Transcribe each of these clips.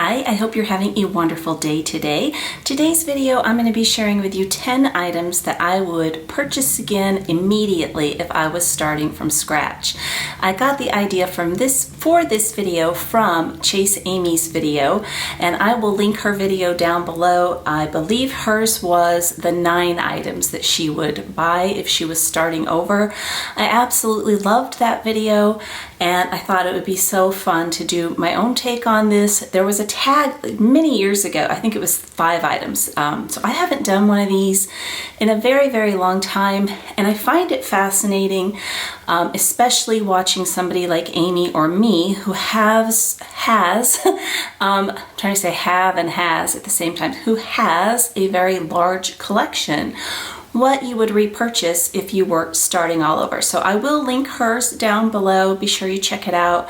Hi, I hope you're having a wonderful day today. Today's video, I'm going to be sharing with you 10 items that I would purchase again immediately if I was starting from scratch. I got the idea for this video from Chase Amy's video, and I will link her video down below. I believe hers was the 9 items that she would buy if she was starting over. I absolutely loved that video, and I thought it would be so fun to do my own take on this. There was a tag many years ago, I think it was 5 items. So I haven't done one of these in a very, very long time, and I find it fascinating, especially watching somebody like Amy or me who has I'm trying to say have and has at the same time, who has a very large collection, what you would repurchase if you were starting all over. So I will link hers down below. Be sure you check it out.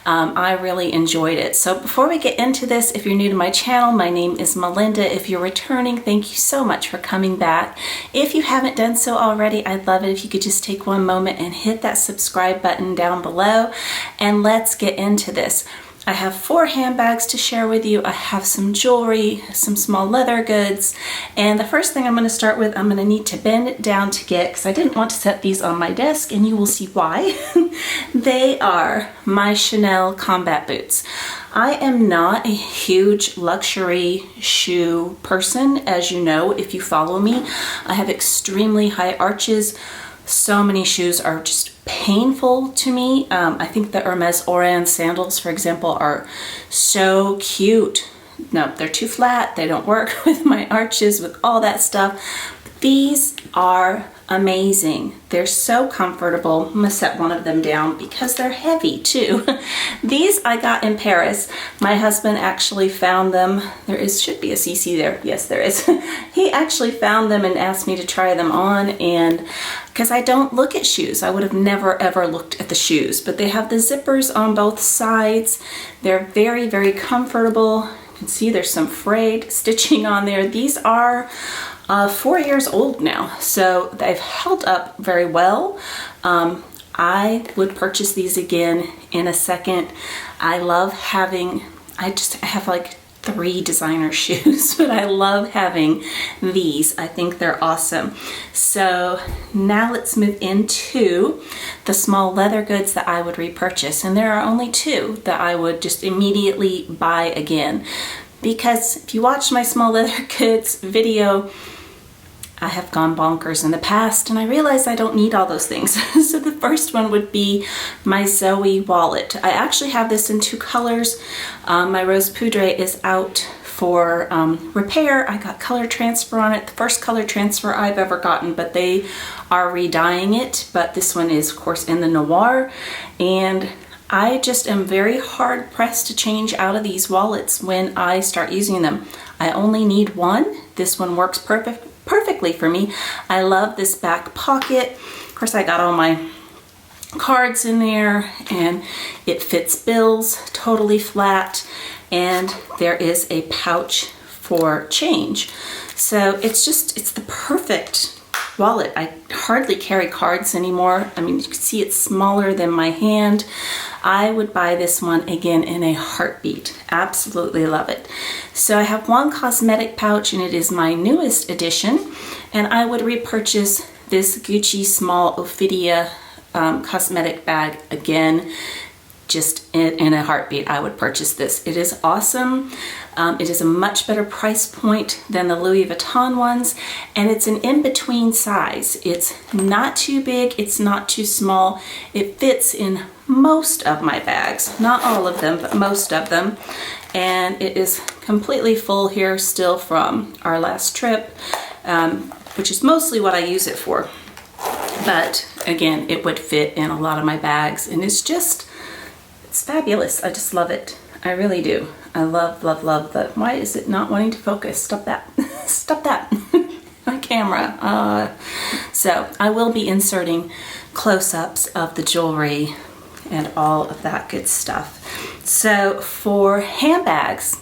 I really enjoyed it. So before we get into this, if you're new to my channel, my name is Melinda. If you're returning, thank you so much for coming back. If you haven't done so already, I'd love it if you could just take one moment and hit that subscribe button down below, and let's get into this. I have 4 handbags to share with you. I have some jewelry, some small leather goods, and the first thing I'm going to start with, I'm going to need to bend it down to get, because I didn't want to set these on my desk, and you will see why. They are my Chanel combat boots. I am not a huge luxury shoe person, as you know if you follow me. I have extremely high arches. So many shoes are just painful to me. I think the Hermes Oran sandals, for example, are so cute. No, they're too flat. They don't work with my arches, with all that stuff. These are amazing. They're so comfortable. I'm gonna set one of them down because they're heavy too. These I got in Paris. My husband actually found them. Should be a CC there. Yes, there is. He actually found them and asked me to try them on, and because I don't look at shoes, I would have never ever looked at the shoes, but they have the zippers on both sides. They're very, very comfortable. You can see there's some frayed stitching on there. These are 4 years old now, so they've held up very well. I would purchase these again in a second. I love having, I have like 3 designer shoes, but I love having these. I think they're awesome. So now let's move into the small leather goods that I would repurchase, and there are only 2 that I would just immediately buy again, because if you watch my small leather goods video, I have gone bonkers in the past, and I realize I don't need all those things. So the first one would be my Zoe wallet. I actually have this in 2 colors. My Rose Poudre is out for repair. I got color transfer on it. The first color transfer I've ever gotten, but they are re-dyeing it. But this one is, of course, in the Noir, and I just am very hard pressed to change out of these wallets when I start using them. I only need one. This one works perfectly for me. I love this back pocket. Of course, I got all my cards in there, and it fits bills totally flat, and there is a pouch for change. So it's the perfect wallet. I hardly carry cards anymore. I mean, you can see it's smaller than my hand. I would buy this one again in a heartbeat. Absolutely love it. So I have one cosmetic pouch, and it is my newest addition, and I would repurchase this Gucci small Ophidia cosmetic bag again. Just in a heartbeat, I would purchase this. It is awesome. It is a much better price point than the Louis Vuitton ones, and it's an in-between size. It's not too big, it's not too small. It fits in most of my bags, not all of them, but most of them. And it is completely full here still from our last trip, which is mostly what I use it for. But again, it would fit in a lot of my bags, and it's fabulous. I just love it. I really do. I love, love, love the, why is it not wanting to focus? Stop that. Stop that. My camera. So I will be inserting close-ups of the jewelry and all of that good stuff. So for handbags,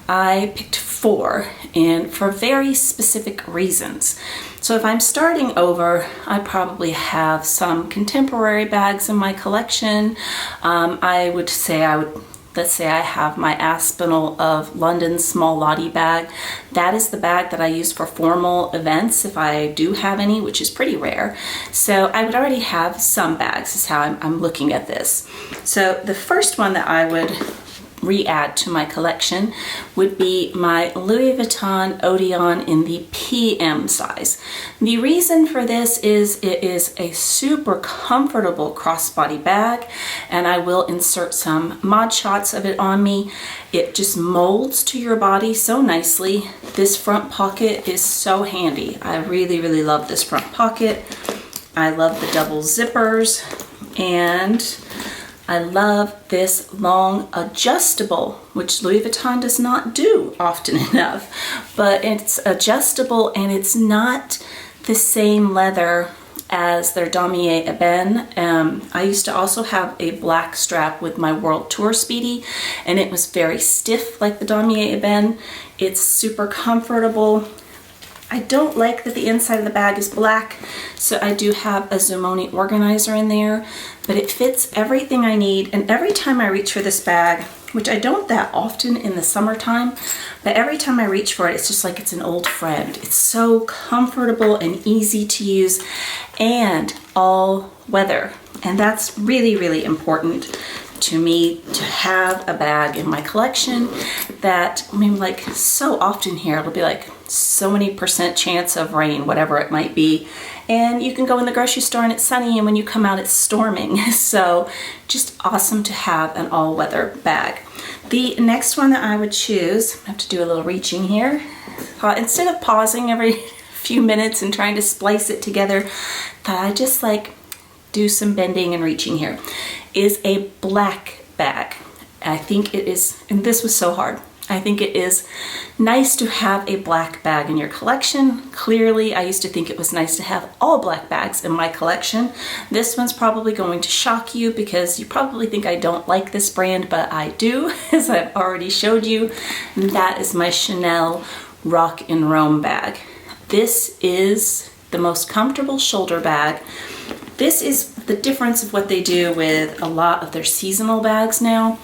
I picked 4, and for very specific reasons. So if I'm starting over, I probably have some contemporary bags in my collection. I would say I would let's say I have my Aspinall of London Small Lottie bag. That is the bag that I use for formal events, if I do have any, which is pretty rare. So I would already have some bags, is how I'm looking at this. So the first one that I would re-add to my collection would be my Louis Vuitton Odeon in the PM size. The reason for this is it is a super comfortable crossbody bag, and I will insert some mod shots of it on me. It just molds to your body so nicely. This front pocket is so handy. I really, really love this front pocket. I love the double zippers, and I love this long adjustable, which Louis Vuitton does not do often enough, but it's adjustable and it's not the same leather as their Damier Ebene. I used to also have a black strap with my World Tour Speedy, and it was very stiff like the Damier Ebene. It's super comfortable. I don't like that the inside of the bag is black, so I do have a Zumoni organizer in there, but it fits everything I need. And every time I reach for this bag, which I don't that often in the summertime, but every time I reach for it, it's just like it's an old friend. It's so comfortable and easy to use, and all weather. And that's really, really important to me, to have a bag in my collection that, I mean, like so often here, it'll be like so many % chance of rain, whatever it might be. And you can go in the grocery store and it's sunny, and when you come out, it's storming. So just awesome to have an all-weather bag. The next one that I would choose, I have to do a little reaching here. Instead of pausing every few minutes and trying to splice it together, that I just like do some bending and reaching here, is a black bag. I think it is, and this was so hard, I think it is nice to have a black bag in your collection. Clearly, I used to think it was nice to have all black bags in my collection. This one's probably going to shock you because you probably think I don't like this brand, but I do, as I've already showed you. And that is my Chanel Rock in Rome bag. This is the most comfortable shoulder bag. This is the difference of what they do with a lot of their seasonal bags now.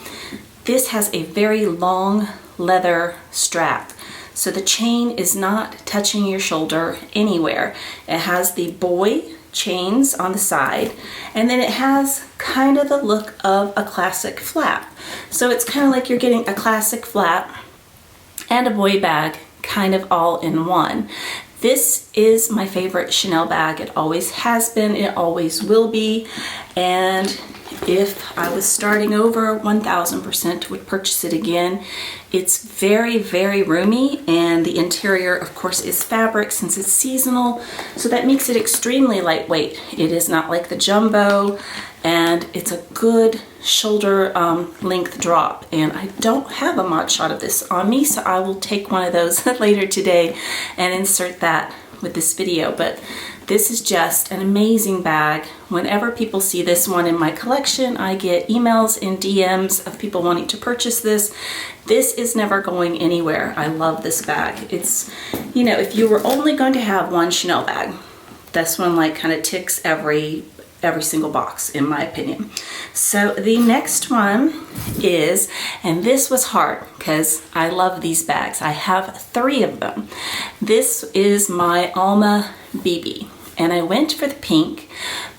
This has a very long leather strap, so the chain is not touching your shoulder anywhere. It has the buoy chains on the side, and then it has kind of the look of a classic flap. So it's kind of like you're getting a classic flap and a buoy bag kind of all in one. This is my favorite Chanel bag. It always has been, it always will be, and if I was starting over, 1000% would purchase it again. It's very, very roomy, and the interior, of course, is fabric since it's seasonal, so that makes it extremely lightweight. It is not like the jumbo, and it's a good shoulder length drop. And I don't have a mod shot of this on me, so I will take one of those later today and insert that with this video. But this is just an amazing bag. Whenever people see this one in my collection, I get emails and DMs of people wanting to purchase this. This is never going anywhere. I love this bag. It's, you know, if you were only going to have one Chanel bag, this one like kind of ticks every single box, in my opinion. So the next one is, and this was hard because I love these bags. I have 3 of them. This is my Alma BB, and I went for the pink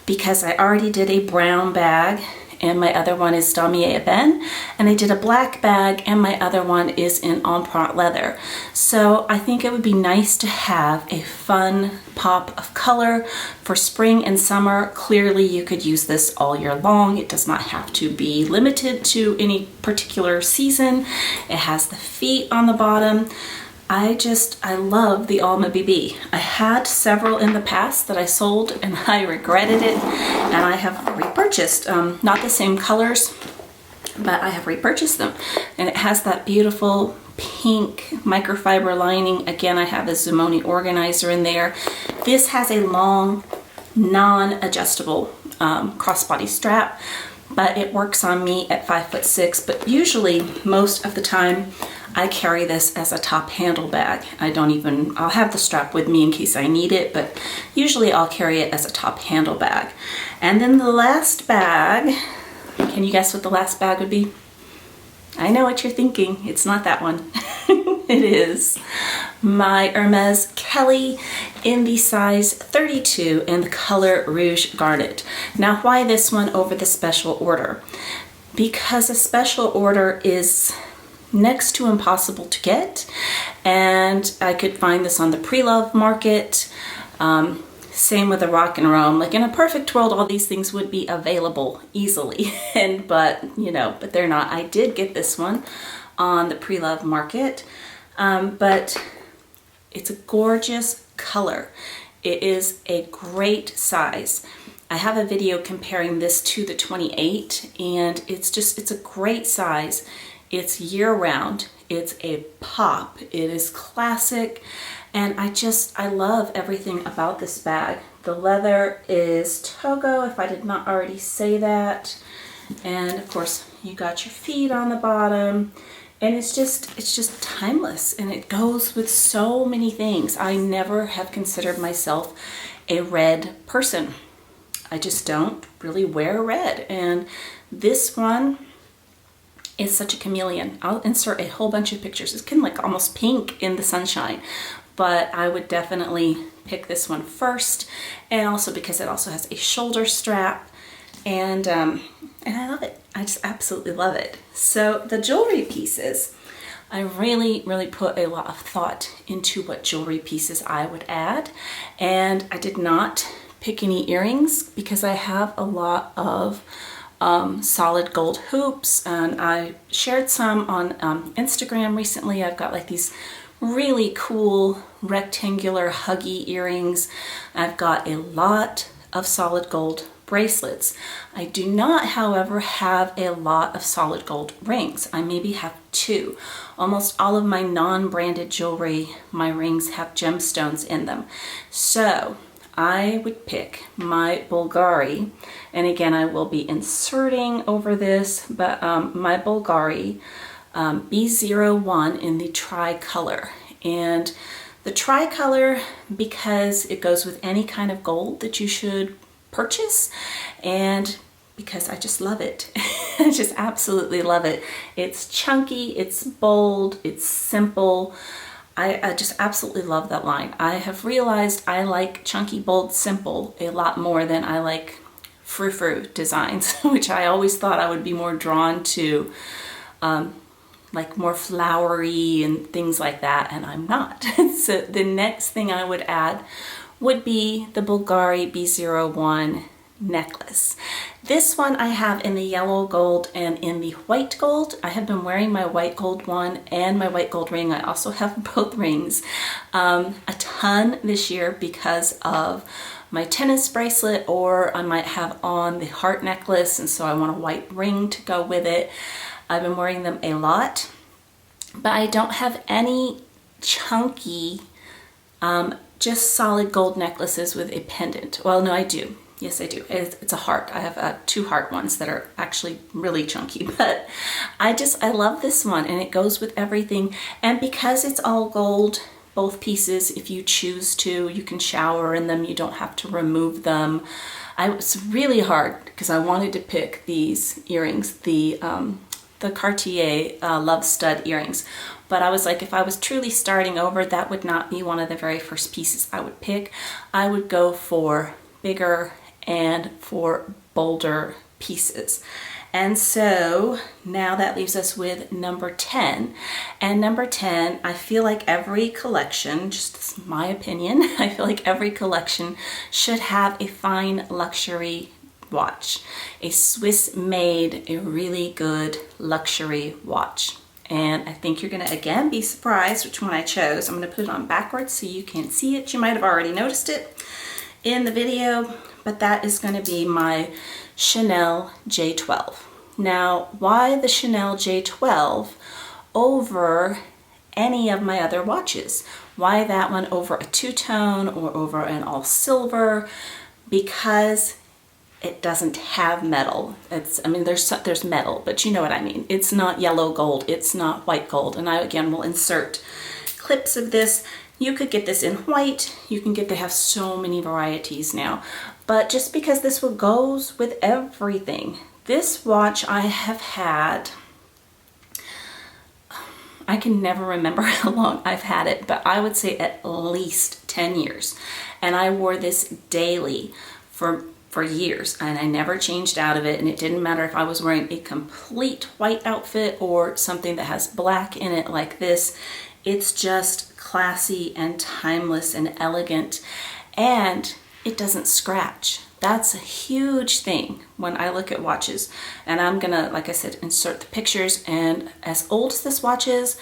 because I already did a brown bag, and my other one is Damier Ebene, and I did a black bag, and my other one is in empreinte leather. So I think it would be nice to have a fun pop of color for spring and summer. Clearly you could use this all year long. It does not have to be limited to any particular season. It has the feet on the bottom. I love the Alma BB. I had several in the past that I sold and I regretted it, and I have repurchased, not the same colors, but I have repurchased them. And it has that beautiful pink microfiber lining. Again, I have a Zumoni organizer in there. This has a long, non-adjustable crossbody strap, but it works on me at 5'6", but usually most of the time I carry this as a top handle bag. I'll have the strap with me in case I need it, but usually I'll carry it as a top handle bag. And then the last bag, can you guess what the last bag would be? 100%. I know what you're thinking. It's not that one. It is my Hermes Kelly in the size 32 in the color Rouge Garnet. Now, why this one over the special order? Because a special order is next to impossible to get, and I could find this on the pre-love market. Same with the Rock and Rome. Like in a perfect world, all these things would be available easily, but they're not. I did get this one on the pre-love market, but it's a gorgeous color. It is a great size. I have a video comparing this to the 28, and it's a great size. It's year-round. It's a pop. It is classic, and I love everything about this bag. The leather is Togo, if I did not already say that, and of course you got your feet on the bottom, and it's just timeless, and it goes with so many things. I never have considered myself a red person. I just don't really wear red, and this one is such a chameleon. I'll insert a whole bunch of pictures. It's kind of like almost pink in the sunshine, but I would definitely pick this one first, and also because it also has a shoulder strap, and I love it. I just absolutely love it. So the jewelry pieces, I really put a lot of thought into what jewelry pieces I would add, and I did not pick any earrings because I have a lot of solid gold hoops, and I shared some on Instagram recently. I've got like these really cool rectangular huggy earrings. I've got a lot of solid gold bracelets. I do not, however, have a lot of solid gold rings. I maybe have 2. Almost all of my non-branded jewelry, my rings have gemstones in them. So I would pick my Bulgari, and again I will be inserting over this, but my Bulgari B01 in the tricolor. And the tricolor, because it goes with any kind of gold that you should purchase, and because I just love it. I just absolutely love it. It's chunky, it's bold, it's simple. I just absolutely love that line. I have realized I like chunky, bold, simple a lot more than I like frou-frou designs, which I always thought I would be more drawn to, like more flowery and things like that, and I'm not. So the next thing I would add would be the Bulgari B01 necklace. This one I have in the yellow gold and in the white gold. I have been wearing my white gold one and my white gold ring. I also have both rings a ton this year because of my tennis bracelet, or I might have on the heart necklace, and so I want a white ring to go with it. I've been wearing them a lot, but I don't have any chunky, just solid gold necklaces with a pendant. Well, no, I do. Yes, I do. It's a heart. I have 2 heart ones that are actually really chunky, but I love this one, and it goes with everything. And because it's all gold, both pieces, if you choose to, you can shower in them. You don't have to remove them. It was really hard because I wanted to pick these earrings, the Cartier Love Stud earrings. But I was like, if I was truly starting over, that would not be one of the very first pieces I would pick. I would go for bigger and for bolder pieces. And so now that leaves us with number 10. And number 10, I feel like every collection, just my opinion, I feel like every collection should have a fine luxury watch. A Swiss made, a really good luxury watch. And I think you're gonna again be surprised which one I chose. I'm gonna put it on backwards so you can see it. You might have already noticed it in the video, but that is gonna be my Chanel J12. Now, why the Chanel J12 over any of my other watches? Why that one over a two-tone or over an all silver? Because it doesn't have metal. I mean, there's metal, but you know what I mean. It's not yellow gold, it's not white gold. And I, again, will insert clips of this. You could get this in white. They have so many varieties now. But just because this one goes with everything. This watch I have had I can never remember how long I've had it, but I would say at least 10 years. And I wore this daily for years, and I never changed out of it, and it didn't matter if I was wearing a complete white outfit or something that has black in it like this. It's just classy and timeless and elegant, and it doesn't scratch. That's a huge thing when I look at watches. And I'm gonna, like I said, insert the pictures, and as old as this watch is,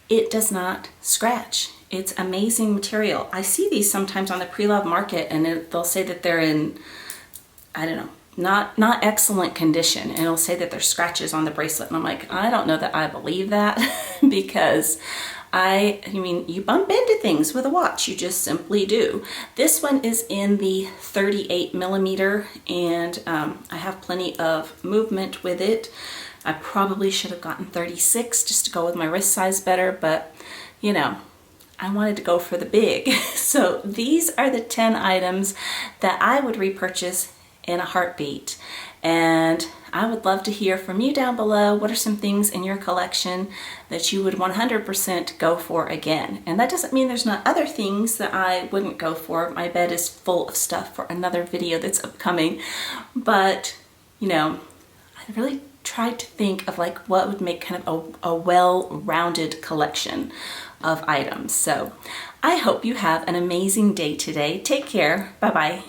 it does not scratch. It's amazing material. I see these sometimes on the pre-loved market, and they'll say that they're in, I don't know, not excellent condition, and it'll say that there's scratches on the bracelet, and I'm like, I don't know that I believe that because I mean, you bump into things with a watch, you just simply do. This one is in the 38 millimeter, and I have plenty of movement with it. I probably should have gotten 36 just to go with my wrist size better, but you know, I wanted to go for the big. So these are the 10 items that I would repurchase in a heartbeat. And I would love to hear from you down below. What are some things in your collection that you would 100% go for again? And that doesn't mean there's not other things that I wouldn't go for. My bed is full of stuff for another video that's upcoming. But, you know, I really tried to think of like what would make kind of a well-rounded collection of items. So I hope you have an amazing day today. Take care. Bye-bye.